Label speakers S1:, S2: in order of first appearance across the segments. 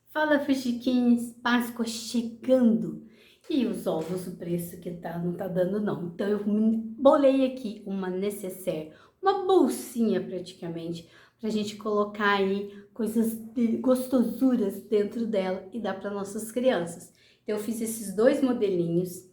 S1: Fala, fuxiquinhos, Páscoa chegando. E os ovos, o preço que tá, não tá dando não. Então eu bolei aqui uma necessaire, uma bolsinha praticamente, pra gente colocar aí coisas gostosuras dentro dela e dar para nossas crianças. Então eu fiz esses dois modelinhos,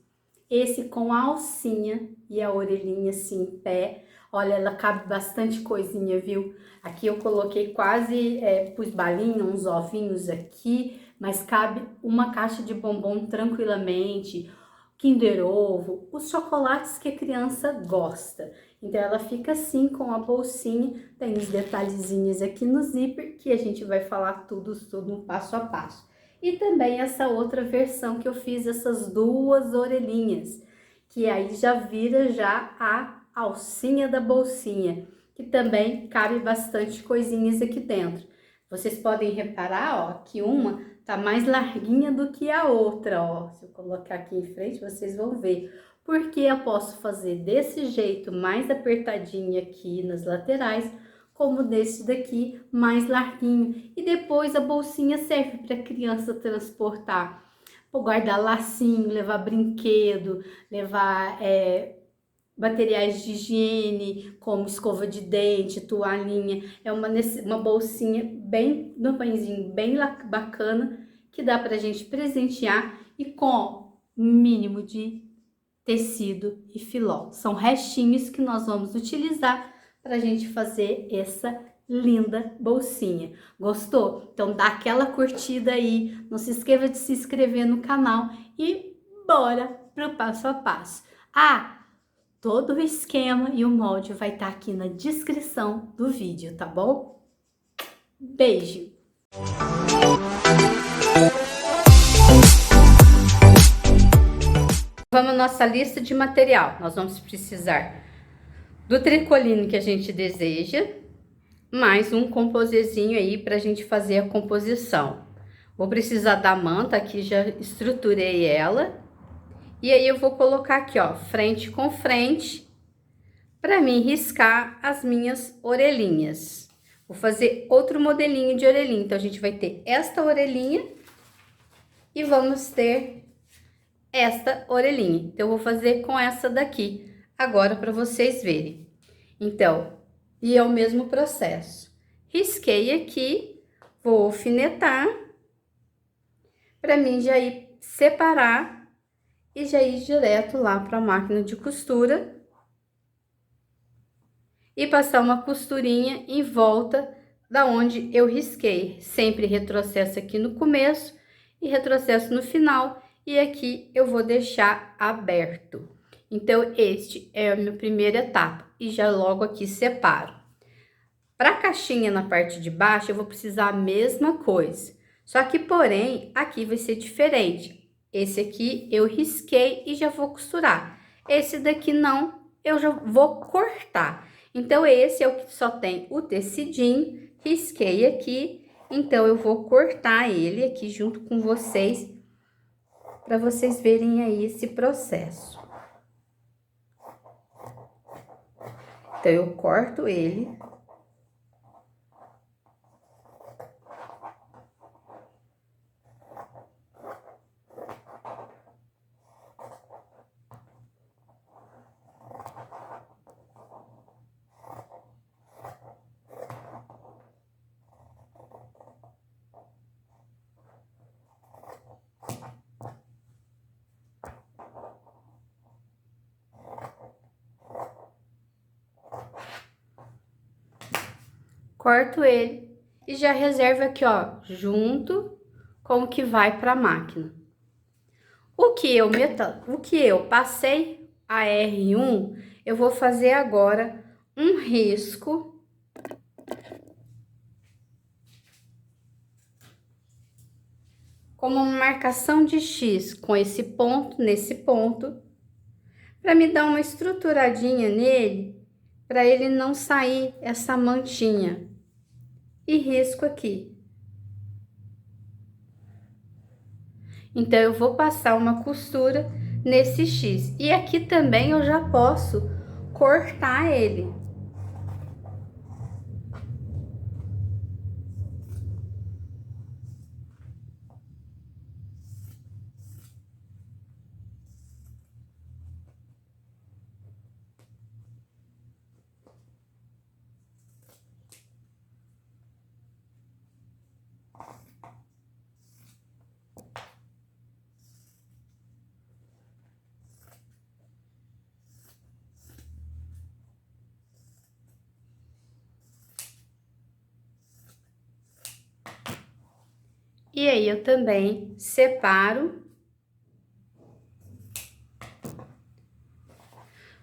S1: esse com a alcinha e a orelhinha assim em pé. Olha, ela cabe bastante coisinha, viu? Aqui eu coloquei quase, pus balinha, uns ovinhos aqui, mas cabe uma caixa de bombom tranquilamente, Kinder Ovo, os chocolates que a criança gosta. Então ela fica assim com a bolsinha, tem os detalhezinhos aqui no zíper, que a gente vai falar tudo no passo a passo. E também essa outra versão que eu fiz, essas duas orelhinhas, que aí já vira já a alcinha da bolsinha, que também cabe bastante coisinhas aqui dentro. Vocês podem reparar, ó, que uma tá mais larguinha do que a outra, ó. Se eu colocar aqui em frente, vocês vão ver. Porque eu posso fazer desse jeito mais apertadinha aqui nas laterais, como desse daqui mais larguinho. E depois a bolsinha serve para criança transportar, guardar lacinho, levar brinquedo, levar materiais de higiene, como escova de dente, toalhinha. É uma bolsinha bem, no banhozinho bem bacana, que dá pra gente presentear e com mínimo de tecido e filó. São restinhos que nós vamos utilizar para a gente fazer essa linda bolsinha. Gostou? Então dá aquela curtida aí, não se esqueça de se inscrever no canal e bora pro passo a passo. Todo o esquema e o molde vai estar aqui na descrição do vídeo, tá bom? Beijo! Vamos à nossa lista de material. Nós vamos precisar do tricoline que a gente deseja, mais um composezinho aí para a gente fazer a composição. Vou precisar da manta, aqui já estruturei ela. E aí eu vou colocar aqui, ó, frente com frente, para mim riscar as minhas orelhinhas. Vou fazer outro modelinho de orelhinha. Então a gente vai ter esta orelhinha e vamos ter esta orelhinha. Então, eu vou fazer com essa daqui, agora para vocês verem. Então, e é o mesmo processo. Risquei aqui, vou alfinetar, para mim já ir separar e já ir direto lá para a máquina de costura. E passar uma costurinha em volta da onde eu risquei. Sempre retrocesso aqui no começo e retrocesso no final. E aqui eu vou deixar aberto. Então, este é a minha primeira etapa. E já logo aqui separo. Para a caixinha na parte de baixo, eu vou precisar a mesma coisa. Só que, porém, aqui vai ser diferente. Esse aqui eu risquei e já vou costurar. Esse daqui não, eu já vou cortar. Então, esse é o que só tem o tecidinho. Risquei aqui. Então, eu vou cortar ele aqui junto com vocês, para vocês verem aí esse processo. Então, eu corto ele. Corto ele e já reservo aqui, ó, junto com o que vai para a máquina. O que eu passei a R1, eu vou fazer agora um risco como uma marcação de X com esse ponto nesse ponto, para me dar uma estruturadinha nele, para ele não sair essa mantinha. E risco aqui. Então, eu vou passar uma costura nesse X. E aqui também eu já posso cortar ele. E aí, eu também separo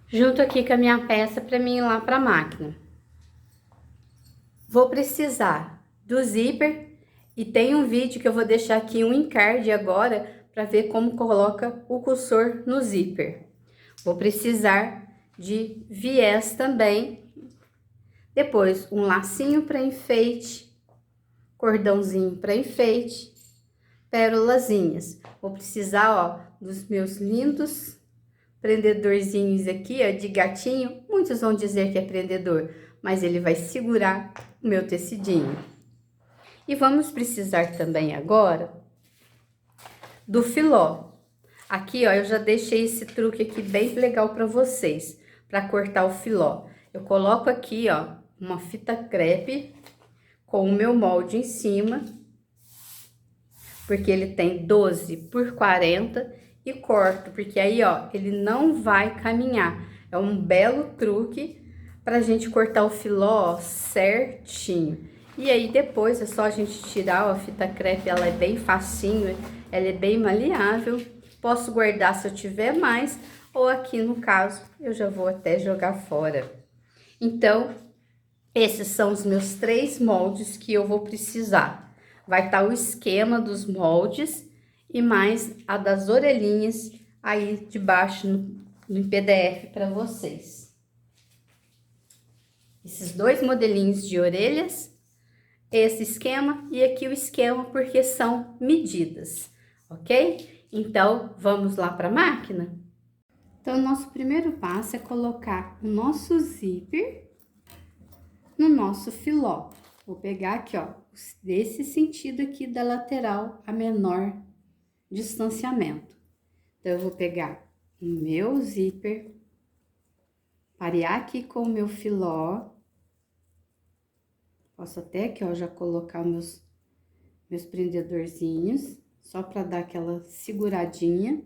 S1: junto aqui com a minha peça para mim ir lá para a máquina. Vou precisar do zíper e tem um vídeo que eu vou deixar aqui um encarte agora para ver como coloca o cursor no zíper. Vou precisar de viés também. Depois, um lacinho para enfeite, cordãozinho para enfeite, pérolazinhas. Vou precisar, ó, dos meus lindos prendedorzinhos aqui, ó, de gatinho. Muitos vão dizer que é prendedor, mas ele vai segurar o meu tecidinho. E vamos precisar também agora do filó. Aqui, ó, eu já deixei esse truque aqui bem legal para vocês, para cortar o filó. Eu coloco aqui, ó, uma fita crepe com o meu molde em cima, porque ele tem 12 por 40 e corto, porque aí, ó, ele não vai caminhar. É um belo truque pra gente cortar o filó, ó, certinho. E aí, depois é só a gente tirar, ó, a fita crepe, ela é bem facinho, ela é bem maleável. Posso guardar se eu tiver mais, ou aqui no caso, eu já vou até jogar fora. Então, esses são os meus 3 moldes que eu vou precisar. Vai estar o esquema dos moldes e mais a das orelhinhas aí debaixo no PDF para vocês. Esses 2 modelinhos de orelhas, esse esquema e aqui o esquema porque são medidas, ok? Então, vamos lá para a máquina? Então, o nosso primeiro passo é colocar o nosso zíper no nosso filó. Vou pegar aqui, ó, desse sentido aqui da lateral a menor distanciamento. Então, eu vou pegar o meu zíper, parear aqui com o meu filó. Posso até aqui, ó, já colocar meus prendedorzinhos, só para dar aquela seguradinha.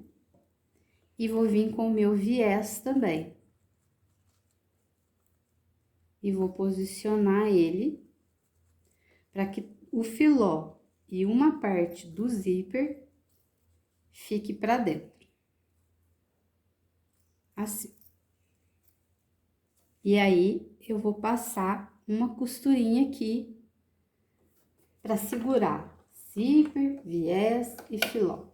S1: E vou vir com o meu viés também. E vou posicionar ele para que o filó e uma parte do zíper fique para dentro. Assim. E aí, eu vou passar uma costurinha aqui para segurar zíper, viés e filó.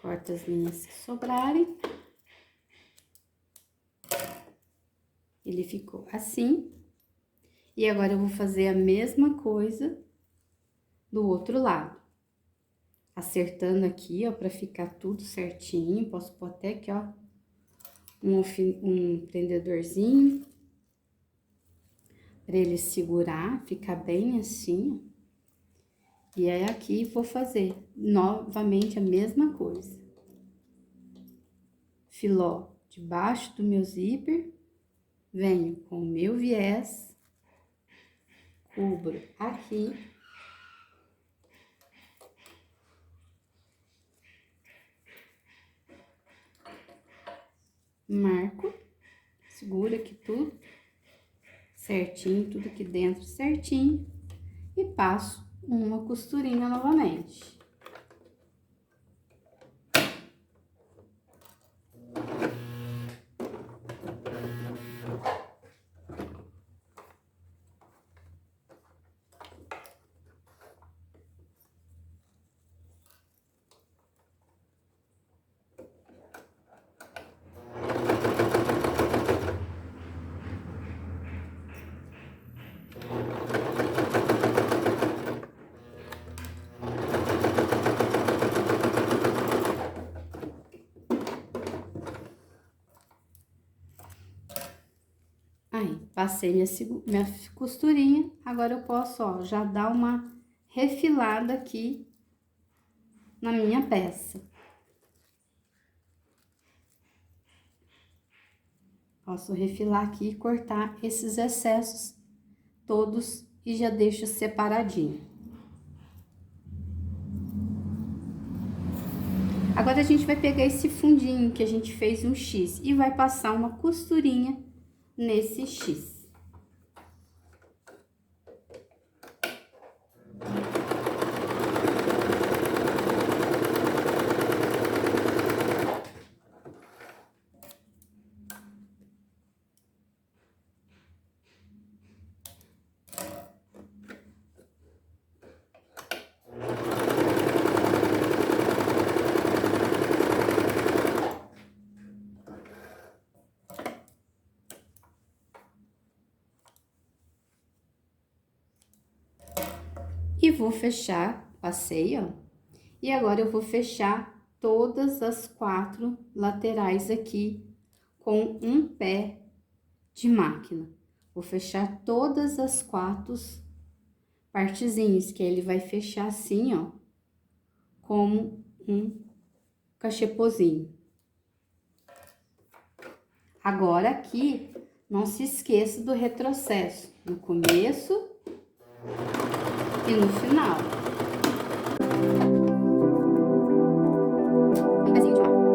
S1: Corta as linhas que sobrarem. Ele ficou assim. E agora eu vou fazer a mesma coisa do outro lado. Acertando aqui, ó, pra ficar tudo certinho. Posso pôr até aqui, ó, um prendedorzinho. Pra ele segurar, ficar bem assim, ó. E aí, aqui, vou fazer novamente a mesma coisa. Filó debaixo do meu zíper, venho com o meu viés, cubro aqui. Marco, segura aqui tudo certinho, tudo aqui dentro certinho. E passo uma costurinha novamente. Aí, passei minha costurinha, agora eu posso, ó, já dar uma refilada aqui na minha peça. Posso refilar aqui e cortar esses excessos todos e já deixo separadinho. Agora a gente vai pegar esse fundinho que a gente fez um X e vai passar uma costurinha nesse X. E vou fechar, passei, ó. E agora eu vou fechar todas as 4 laterais aqui com um pé de máquina. Vou fechar todas as 4 partezinhas, que ele vai fechar assim, ó, como um cachepozinho. Agora aqui, não se esqueça do retrocesso, no começo e no final. Um pezinho de máquina.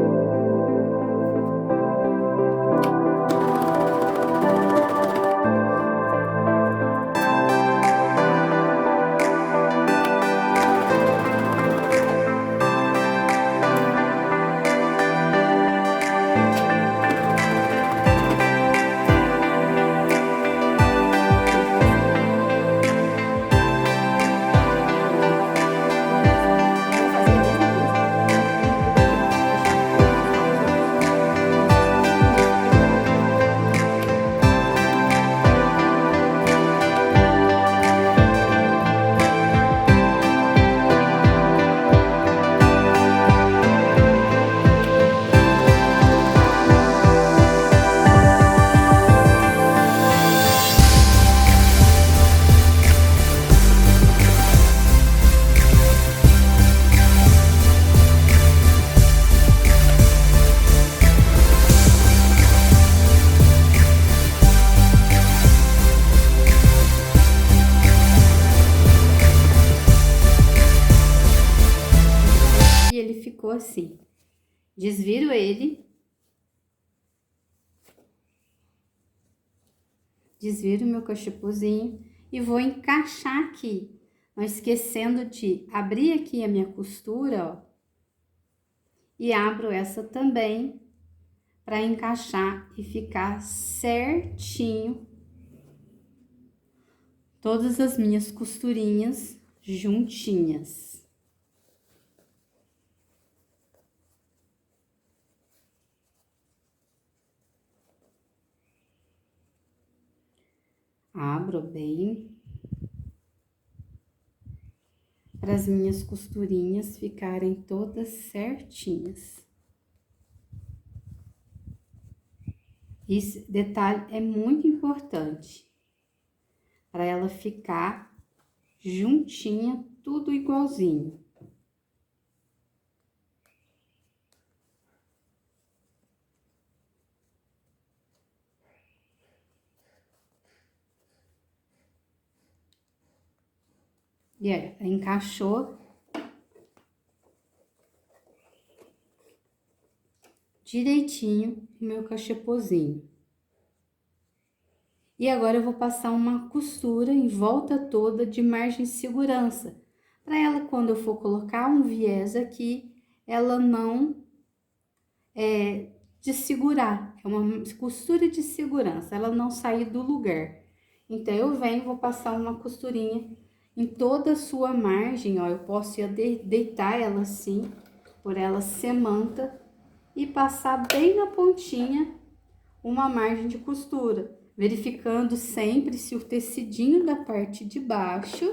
S1: Ficou assim. Desviro ele. Desviro meu cachepozinho e vou encaixar aqui. Não esquecendo de abrir aqui a minha costura, ó. E abro essa também para encaixar e ficar certinho todas as minhas costurinhas juntinhas. Abro bem, para as minhas costurinhas ficarem todas certinhas. Esse detalhe é muito importante, para ela ficar juntinha, tudo igualzinho. E aí, encaixou direitinho o meu cachepozinho. E agora eu vou passar uma costura em volta toda de margem de segurança, para ela, quando eu for colocar um viés aqui, ela não dessegurar. É uma costura de segurança, ela não sair do lugar. Então, eu venho, vou passar uma costurinha em toda a sua margem, ó. Eu posso deitar ela assim, por ela semanta, e passar bem na pontinha uma margem de costura, verificando sempre se o tecidinho da parte de baixo,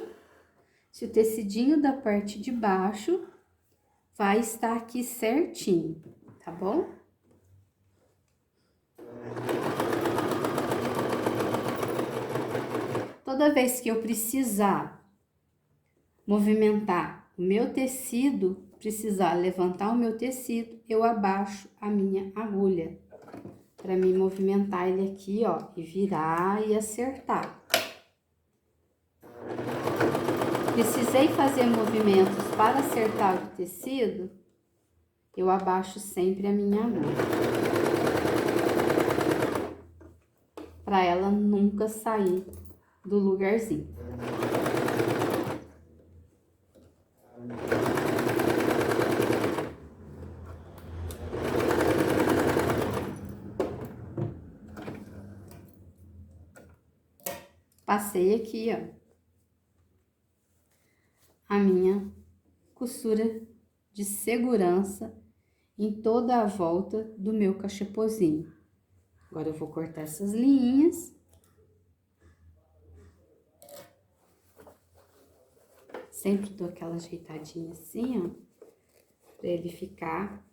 S1: vai estar aqui certinho, tá bom? Toda vez que eu precisar movimentar o meu tecido, precisar levantar o meu tecido, eu abaixo a minha agulha para me movimentar ele aqui, ó, e virar e acertar. Precisei fazer movimentos para acertar o tecido, eu abaixo sempre a minha agulha, para ela nunca sair do lugarzinho. Passei aqui, ó, a minha costura de segurança em toda a volta do meu cachepozinho. Agora eu vou cortar essas linhas. Sempre dou aquela ajeitadinha assim, ó, pra ele ficar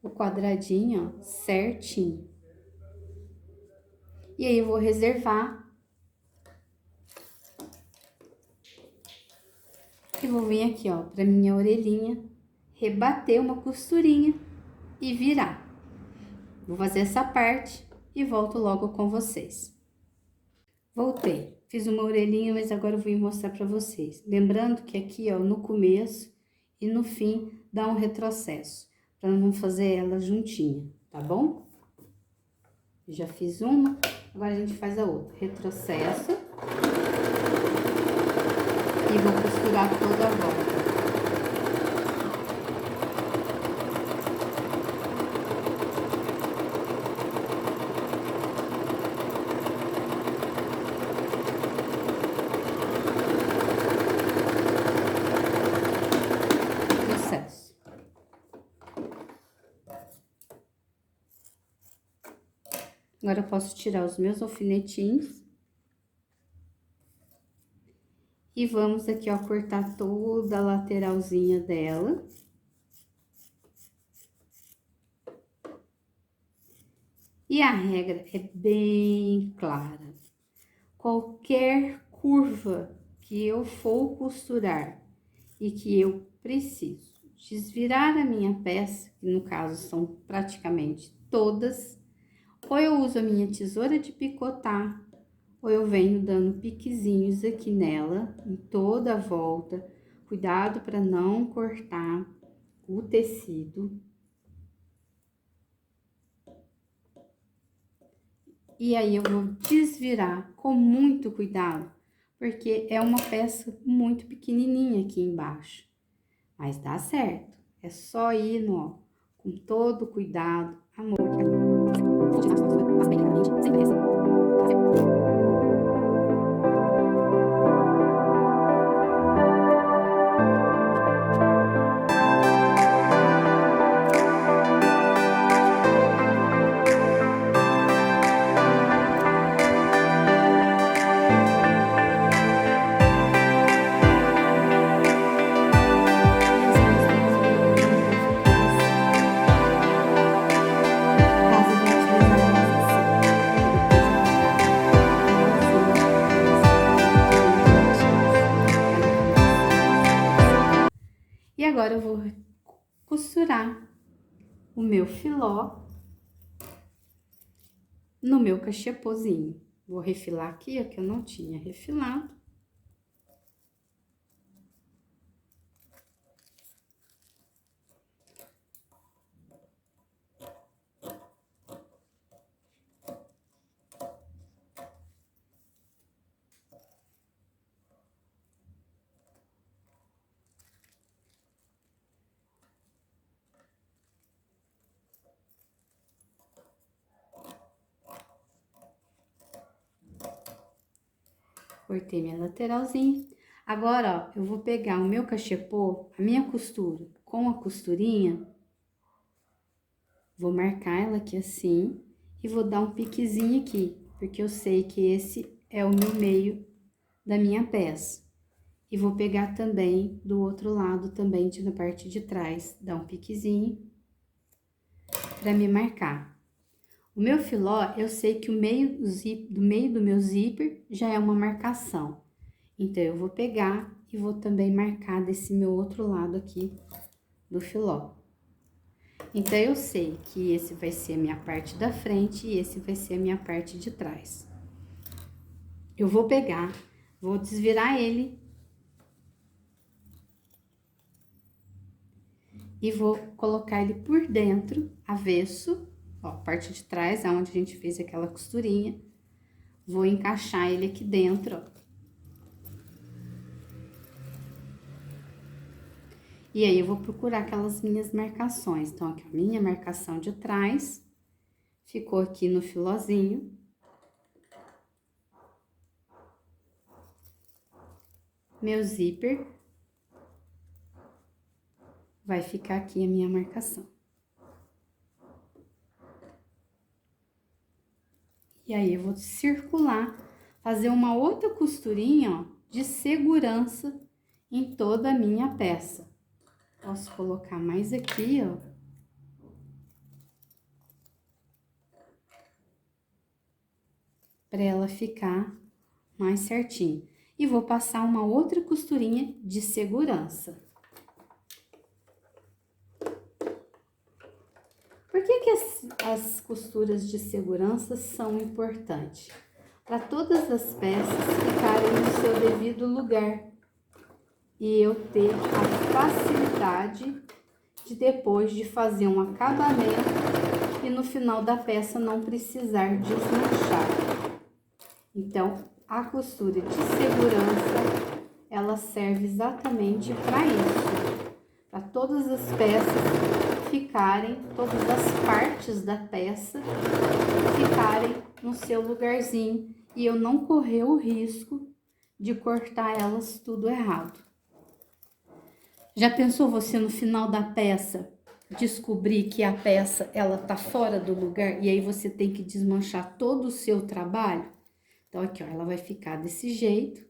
S1: o quadradinho, ó, certinho. E aí eu vou reservar. E vou vir aqui, ó, pra minha orelhinha, rebater uma costurinha e virar. Vou fazer essa parte e volto logo com vocês. Voltei, fiz uma orelhinha, mas agora eu vou mostrar pra vocês. Lembrando que aqui, ó, no começo e no fim, dá um retrocesso, pra não fazer ela juntinha, tá bom? Já fiz uma, agora a gente faz a outra. Retrocesso. E vou costurar toda a volta. Processo. Agora eu posso tirar os meus alfinetinhos. E vamos aqui, ó, cortar toda a lateralzinha dela. E a regra é bem clara. Qualquer curva que eu for costurar e que eu preciso desvirar a minha peça, que no caso são praticamente todas, ou eu uso a minha tesoura de picotar, ou eu venho dando piquezinhos aqui nela, em toda a volta. Cuidado para não cortar o tecido. E aí eu vou desvirar com muito cuidado, porque é uma peça muito pequenininha aqui embaixo. Mas dá certo, é só ir, ó, com todo cuidado, amor. Vou tirar as coisas bem rapidamente, sem pressa. E agora eu vou costurar o meu filó no meu cachepozinho. Vou refilar aqui, ó, que eu não tinha refilado. Cortei minha lateralzinha. Agora, ó, eu vou pegar o meu cachepô, a minha costura, com a costurinha, vou marcar ela aqui assim, e vou dar um piquezinho aqui, porque eu sei que esse é o meu meio da minha peça. E vou pegar também do outro lado, também na parte de trás, dar um piquezinho pra me marcar. O meu filó, eu sei que o meio do meio do meu zíper já é uma marcação. Então, eu vou pegar e vou também marcar desse meu outro lado aqui do filó. Então, eu sei que esse vai ser a minha parte da frente e esse vai ser a minha parte de trás. Eu vou pegar, vou desvirar ele. e vou colocar ele por dentro, avesso, ó, parte de trás, aonde a gente fez aquela costurinha. Vou encaixar ele aqui dentro, ó. E aí, eu vou procurar aquelas minhas marcações. Então, aqui a minha marcação de trás ficou aqui no filozinho. Meu zíper vai ficar aqui a minha marcação. E aí, eu vou circular, fazer uma outra costurinha, ó, de segurança em toda a minha peça. Posso colocar mais aqui, ó. Pra ela ficar mais certinho. E vou passar uma outra costurinha de segurança. Por que as costuras de segurança são importantes? Para todas as peças ficarem no seu devido lugar e eu ter a facilidade de depois de fazer um acabamento e no final da peça não precisar desmanchar. Então, a costura de segurança, ela serve exatamente para isso, para todas as peças ficarem, todas as partes da peça ficarem no seu lugarzinho e eu não correr o risco de cortar elas tudo errado. Já pensou você no final da peça descobrir que a peça ela tá fora do lugar e aí você tem que desmanchar todo o seu trabalho? Então, aqui, ó, ela vai ficar desse jeito.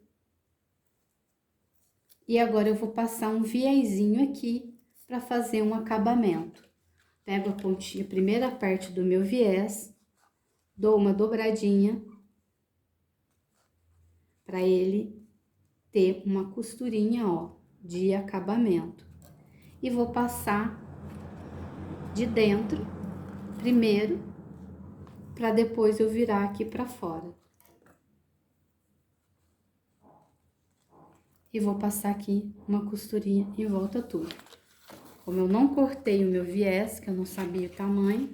S1: E agora eu vou passar um viezinho aqui para fazer um acabamento. Pego a pontinha, a primeira parte do meu viés, dou uma dobradinha para ele ter uma costurinha, ó, de acabamento. E vou passar de dentro primeiro, para depois eu virar aqui para fora. E vou passar aqui uma costurinha em volta tudo. Como eu não cortei o meu viés, que eu não sabia o tamanho,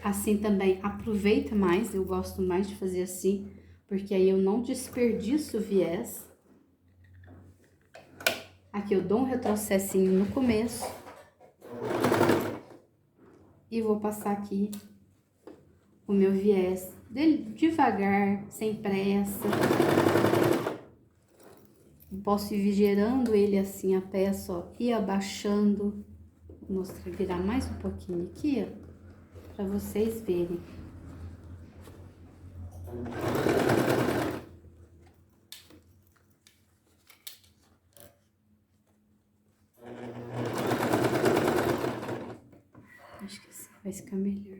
S1: assim também aproveita mais, eu gosto mais de fazer assim, porque aí eu não desperdiço o viés. Aqui eu dou um retrocessinho no começo. E vou passar aqui o meu viés devagar, sem pressa. Posso ir gerando ele assim a peça, ó, e abaixando. Vou mostrar, virar mais um pouquinho aqui, ó, para vocês verem. Acho que assim vai ficar melhor.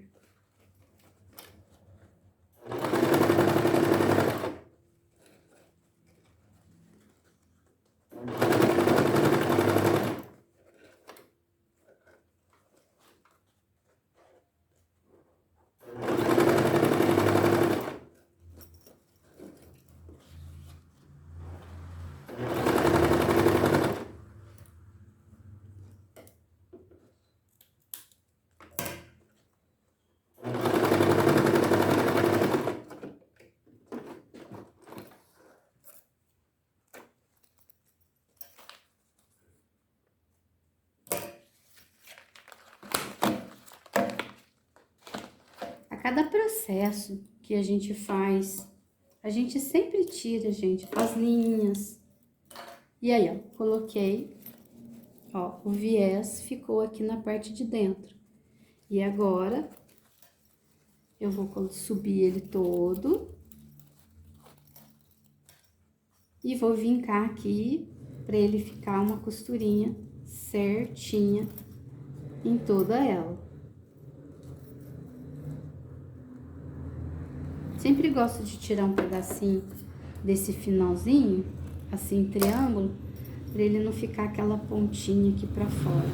S1: Cada processo que a gente faz, a gente sempre tira, gente, as linhas. E aí, ó, coloquei, ó, o viés ficou aqui na parte de dentro. E agora, eu vou subir ele todo. E vou vincar aqui, pra ele ficar uma costurinha certinha em toda ela. Sempre gosto de tirar um pedacinho desse finalzinho, assim, em triângulo, pra ele não ficar aquela pontinha aqui pra fora.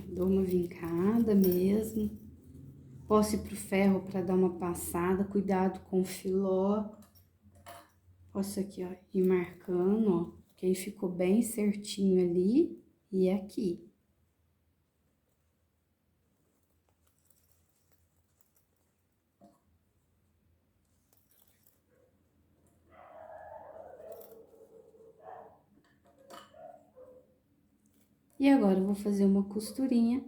S1: Dou uma vincada mesmo. Posso ir pro ferro para dar uma passada, cuidado com o filó. Posso aqui, ó, ir marcando, ó, que aí ficou bem certinho ali e aqui. E agora eu vou fazer uma costurinha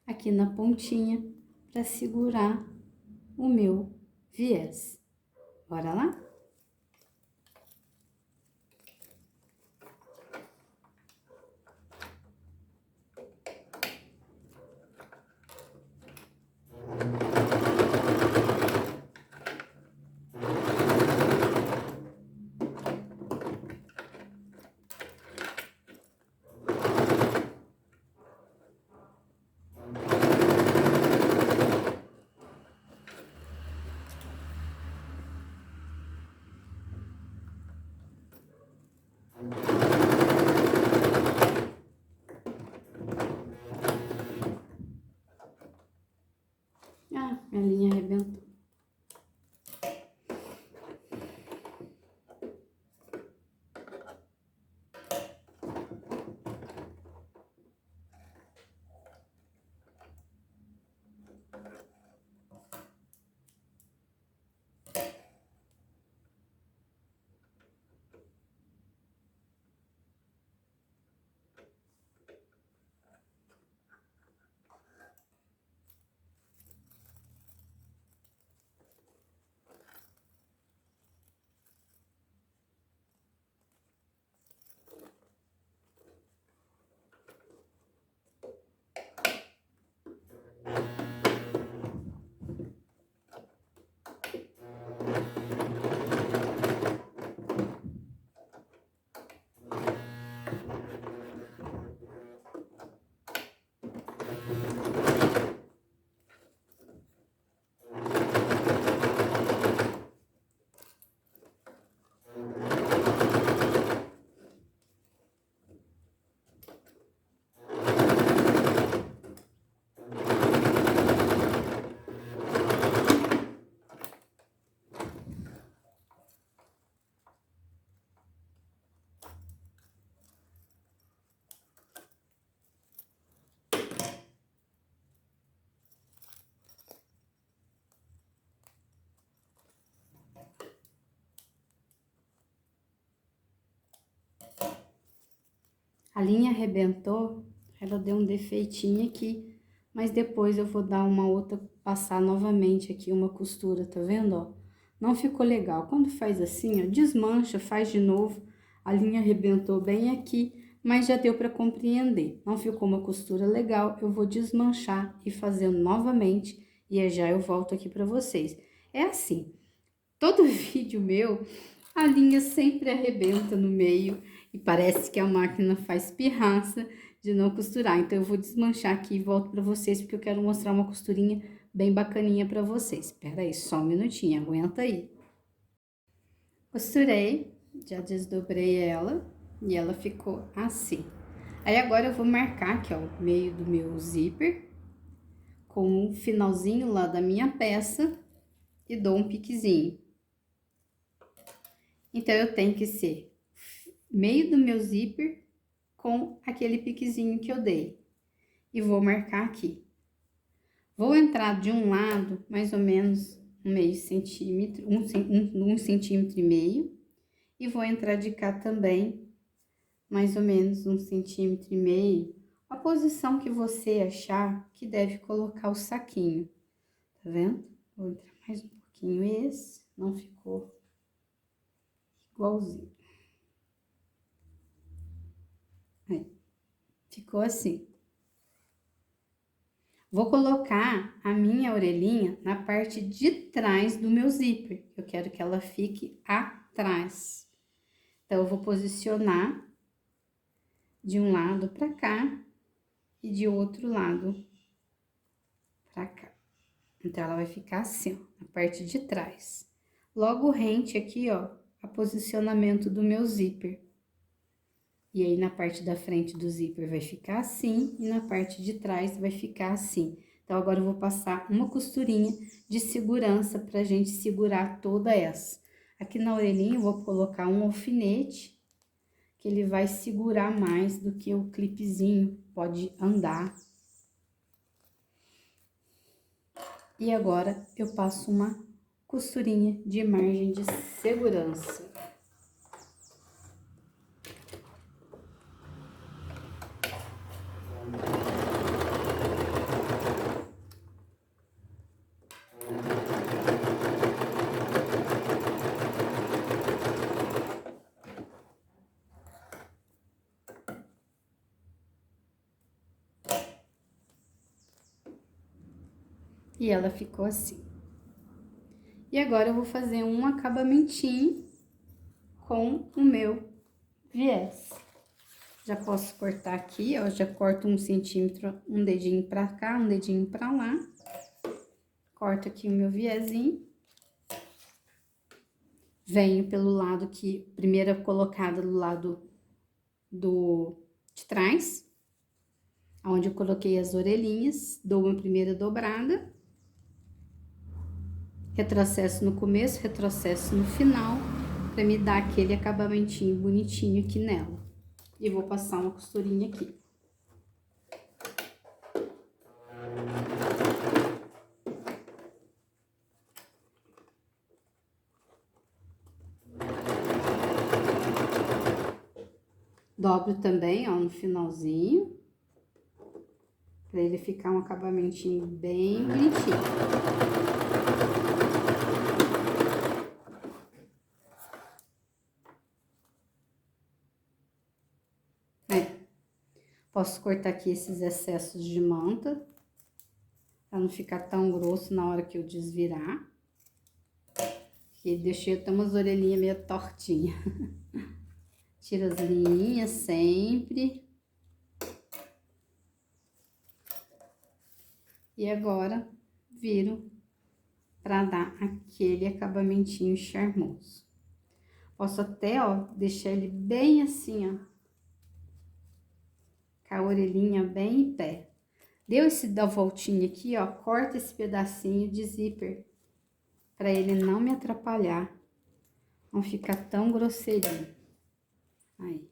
S1: aqui na pontinha para segurar o meu viés. Bora lá? Ah, minha linha arrebentou. A linha arrebentou, ela deu um defeitinho aqui, mas depois eu vou dar uma outra, passar novamente aqui uma costura, tá vendo, ó? Não ficou legal. Quando faz assim, ó, desmancha, faz de novo. A linha arrebentou bem aqui, mas já deu para compreender. Não ficou uma costura legal, eu vou desmanchar e fazer novamente, e já eu volto aqui para vocês. É assim, todo vídeo meu, a linha sempre arrebenta no meio e parece que a máquina faz pirraça de não costurar. Então, eu vou desmanchar aqui e volto para vocês, porque eu quero mostrar uma costurinha bem bacaninha para vocês. Espera aí, só um minutinho, aguenta aí. Costurei, já desdobrei ela e ela ficou assim. Aí, agora eu vou marcar aqui, ó, o meio do meu zíper com o finalzinho lá da minha peça e dou um piquezinho. Então, eu tenho que ser meio do meu zíper com aquele piquezinho que eu dei. E vou marcar aqui. Vou entrar de um lado, mais ou menos um meio centímetro, um centímetro e meio. E vou entrar de cá também, mais ou menos um centímetro e meio. A posição que você achar que deve colocar o saquinho. Tá vendo? Vou entrar mais um pouquinho esse, não ficou igualzinho. Aí, ficou assim. Vou colocar a minha orelhinha na parte de trás do meu zíper. Eu quero que ela fique atrás. Então, eu vou posicionar de um lado pra cá e de outro lado pra cá. Então, ela vai ficar assim, ó, na parte de trás. Logo rente aqui, ó, a posicionamento do meu zíper. E aí, na parte da frente do zíper vai ficar assim, e na parte de trás vai ficar assim. Então, agora eu vou passar uma costurinha de segurança pra gente segurar toda essa. Aqui na orelhinha eu vou colocar um alfinete, que ele vai segurar mais do que o clipezinho pode andar. E agora eu passo uma costurinha de margem de segurança. E ela ficou assim. E agora eu vou fazer um acabamentinho com o meu viés. Já posso cortar aqui, ó, já corto 1 centímetro, um dedinho pra cá, um dedinho pra lá. Corto aqui o meu viezinho. Venho pelo lado que, primeira colocada do lado de trás, onde eu coloquei as orelhinhas, dou uma primeira dobrada. Retrocesso no começo, retrocesso no final, pra me dar aquele acabamentinho bonitinho aqui nela. E vou passar uma costurinha aqui. Dobro também, ó, no finalzinho, pra ele ficar um acabamentinho bem bonitinho. Posso cortar aqui esses excessos de manta, pra não ficar tão grosso na hora que eu desvirar. Que deixei até umas orelhinhas meio tortinhas. Tira as linhas sempre. E agora, viro pra dar aquele acabamentinho charmoso. Posso até, ó, deixar ele bem assim, ó. Com a orelhinha bem em pé. Deu da voltinha aqui, ó, corta esse pedacinho de zíper. Pra ele não me atrapalhar. Não ficar tão grosseirinho. Aí.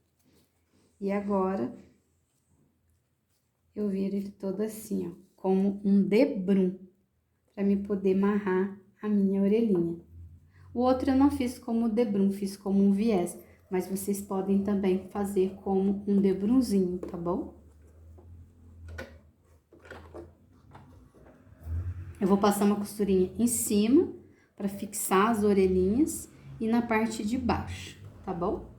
S1: E agora, eu viro ele todo assim, ó, como um debrum, pra me poder amarrar a minha orelhinha. O outro eu não fiz como debrum, fiz como um viés, mas vocês podem também fazer como um debrunzinho, tá bom? Eu vou passar uma costurinha em cima, pra fixar as orelhinhas, e na parte de baixo, tá bom?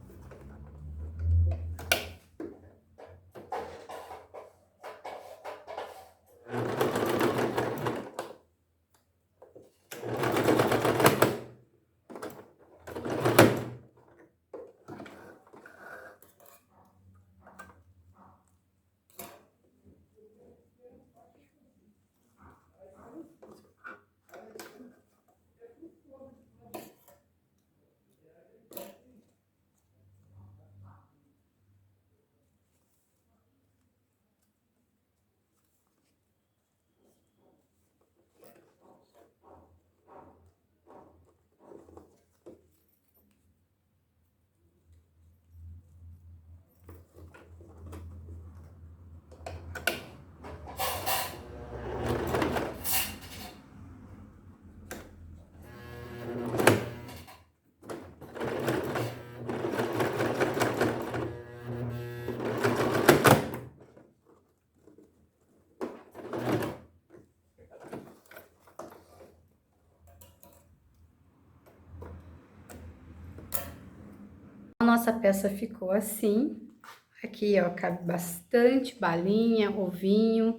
S1: A nossa peça ficou assim. Aqui, ó, cabe bastante balinha, ovinho.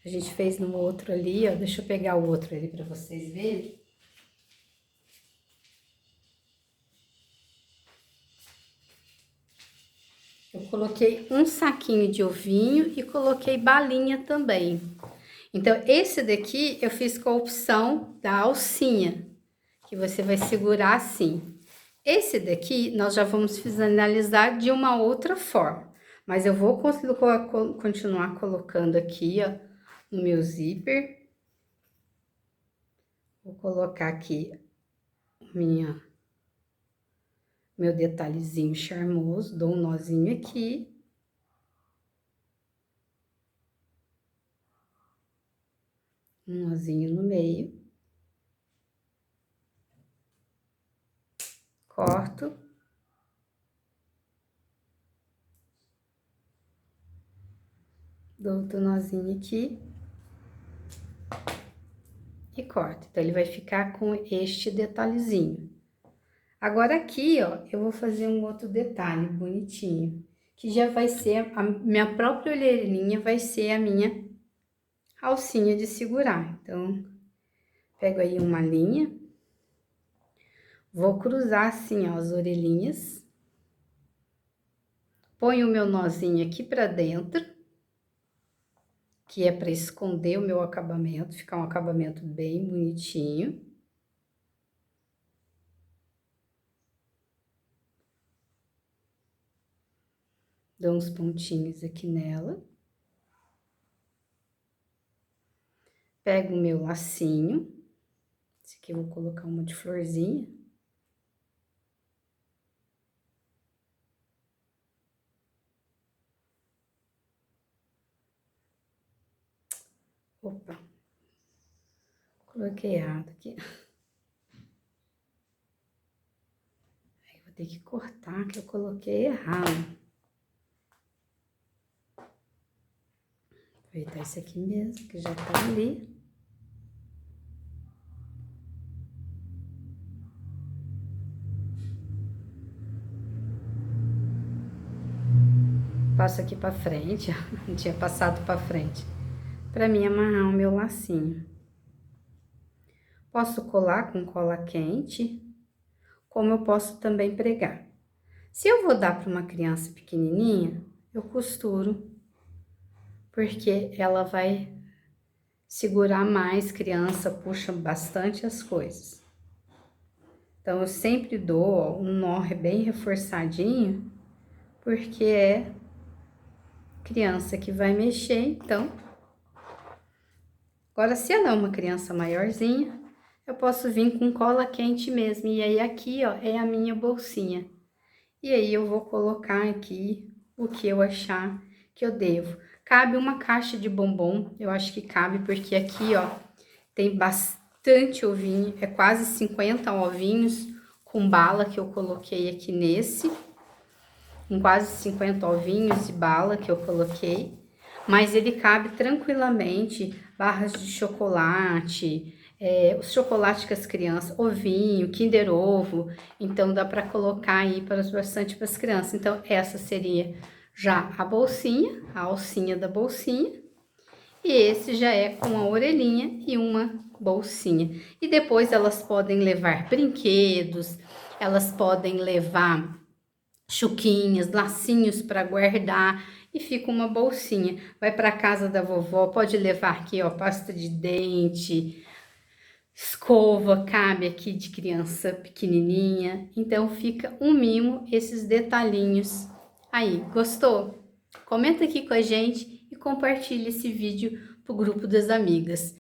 S1: A gente fez no outro ali, ó. Deixa eu pegar o outro ali pra vocês verem. Eu coloquei um saquinho de ovinho e coloquei balinha também. Então, esse daqui eu fiz com a opção da alcinha, que você vai segurar assim. Esse daqui nós já vamos finalizar de uma outra forma, mas eu vou continuar colocando aqui, ó, no meu zíper. Vou colocar aqui meu detalhezinho charmoso, dou um nozinho aqui. Um nozinho no meio. Corto. Dou outro nozinho aqui. E corto. Então, ele vai ficar com este detalhezinho. Agora, aqui, ó, eu vou fazer um outro detalhe bonitinho. Que já vai ser, a minha própria orelhinha vai ser a minha alcinha de segurar. Então, pego aí uma linha. Vou cruzar assim, ó, as orelhinhas. Ponho o meu nozinho aqui pra dentro. Que é para esconder o meu acabamento, ficar um acabamento bem bonitinho. Dou uns pontinhos aqui nela. Pego o meu lacinho. Esse aqui eu vou colocar uma de florzinha. Opa. Coloquei errado aqui. Aí eu vou ter que cortar, que eu coloquei errado. Aproveitar esse aqui mesmo, que já tá ali. Passo aqui pra frente, ó. Não tinha passado pra frente. Pra mim amarrar o meu lacinho. Posso colar com cola quente, como eu posso também pregar. Se eu vou dar para uma criança pequenininha, eu costuro, porque ela vai segurar mais, criança puxa bastante as coisas. Então, eu sempre dou ó, um nó bem reforçadinho, porque é criança que vai mexer, então. Agora, se ela é uma criança maiorzinha, eu posso vir com cola quente mesmo, e aí aqui, ó, é a minha bolsinha. E aí, eu vou colocar aqui o que eu achar que eu devo. Cabe uma caixa de bombom, eu acho que cabe, porque aqui, ó, tem bastante ovinho, é quase 50 ovinhos com bala que eu coloquei aqui nesse. Com quase 50 ovinhos de bala que eu coloquei. Mas ele cabe tranquilamente barras de chocolate, os chocolates que as crianças, ovinho, Kinder Ovo, então dá para colocar aí bastante para as crianças. Então, essa seria já a bolsinha, a alcinha da bolsinha, e esse já é com a orelhinha e uma bolsinha. E depois elas podem levar brinquedos, elas podem levar chuquinhas, lacinhos para guardar e fica uma bolsinha. Vai para casa da vovó, pode levar aqui, ó, pasta de dente, escova, cabe aqui de criança pequenininha. Então fica um mimo esses detalhinhos aí. Gostou? Comenta aqui com a gente e compartilhe esse vídeo pro grupo das amigas.